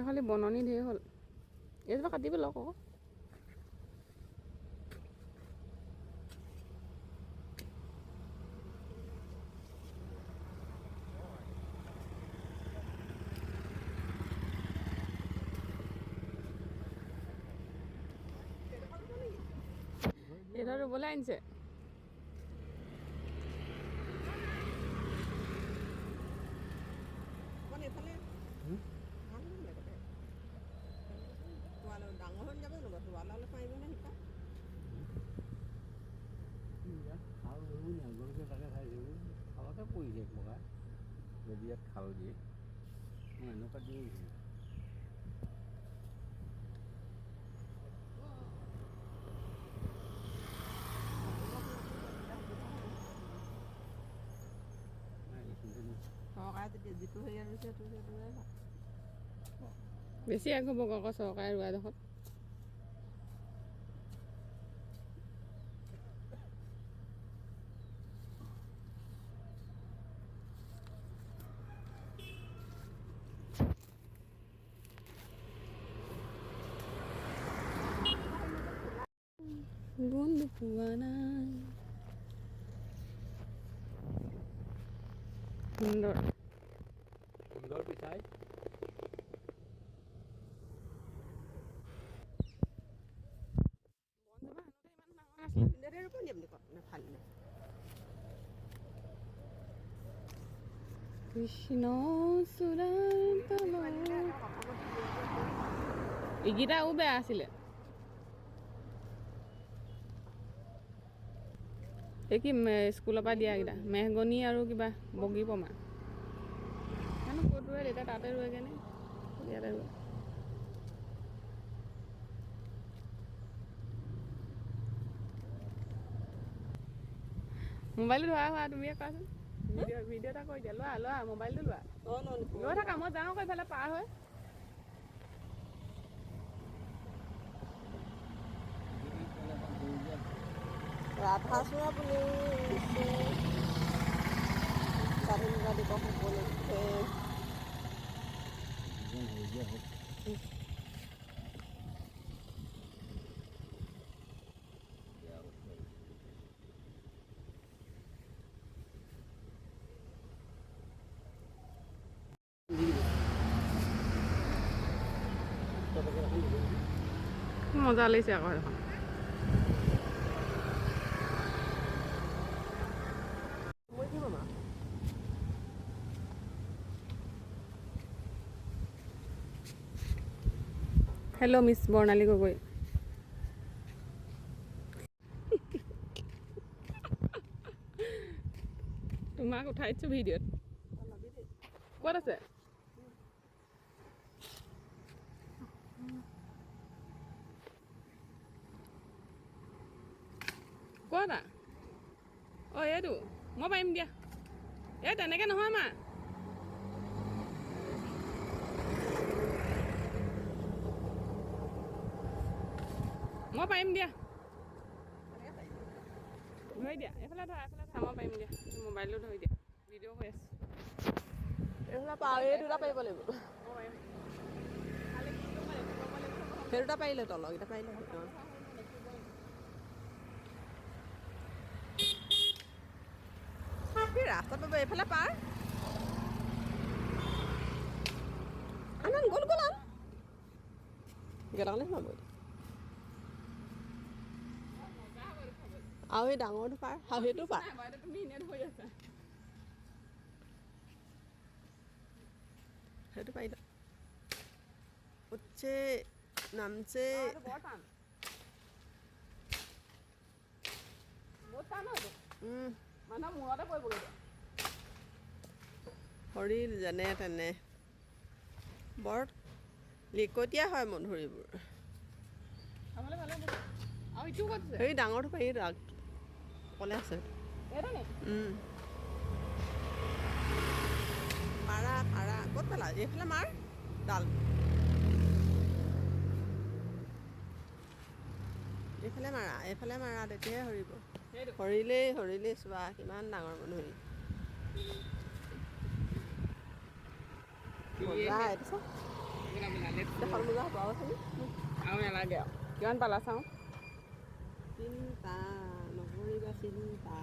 খালি বননি ঢেৰ হ'ল এইজোপা কাটি পেলাওক আকৌ এইডাল ৰুবলৈ আনিছে যদি ইয়াত খাল দিয়ে মই এনেকুৱা দিওঁ বেছি আগ হ'ব আকৌ চৰকাৰে ৰোৱাডোখৰত বন্ধু পোৱা নাই সুন্দৰ সুন্দৰ পিঠাই কৃষ্ণ চূড়াৰ তলত এইকেইটাও বেয়া আছিলে এই কি স্কুলৰ পৰা দিয়াকেইটা মেহগনি আৰু কিবা বগী পমা জানো ক'ত ৰোৱে দেউতা তাতে ৰোৱেগৈ নে ইয়াতে ৰোৱে মোবাইলটো ধৰা হোৱা তুমিয়ে কোৱাচোন ভিডিঅ' এটা কৰি দিয়া লোৱা মোবাইলটো লোৱা লৈ থাকা মই যাওঁ আকৌ এইফালে পাৰ হৈ ৰাধাচূড়া বুলি স্বাধীনতা দিৱস উপলক্ষে মজা লাগিছে আকৌ এখন হেল্ল' মিছ বৰ্ণালী গগৈ তোমাক উঠাইছোঁ ভিডিঅ'ত ক'ত আছে ক'ত অঁ এইটো মই পাৰিম দিয়া এই তেনেকৈ নহয় মা মই পাৰিম দিয়া ধৰি দিয়া এইফালে ধৰা মই পাৰিম দিয়া মোবাইলটো ধৰি দিয়া ভিডিঅ' হৈ আছে এইফালে পাৰ এই দুটা পাৰিব লাগিব সেই দুটা পাৰিলে তলকেইটা পাৰিলে ৰাস্তা পাব এইফালে পাৰ আন গ'ল আন গেলাখনে সোমাব আৰু এই ডাঙৰটো পাৰ আৰু সেইটো পাৰ সেইটো পাৰিলে উঠছে নামছে শৰীৰ যেনে তেনে বৰ লিকটীয়া হয় মধুৰিবোৰ সেই ডাঙৰটো পাৰি অকলে আছে পাৰা ক'ত পেলা এইফালে মাৰ ডাল এইফালে মাৰা তেতিয়াহে সৰিব। সেইটো সৰিলেই চোৱা কিমান ডাঙৰ মধুৰি। মজা এইটো চা। এখন মজা হ'ব আৰু চাবি। আৰু নালাগে আৰু কিমান পালা চাওঁ। চিন্তা নকৰিবা চিন্তা।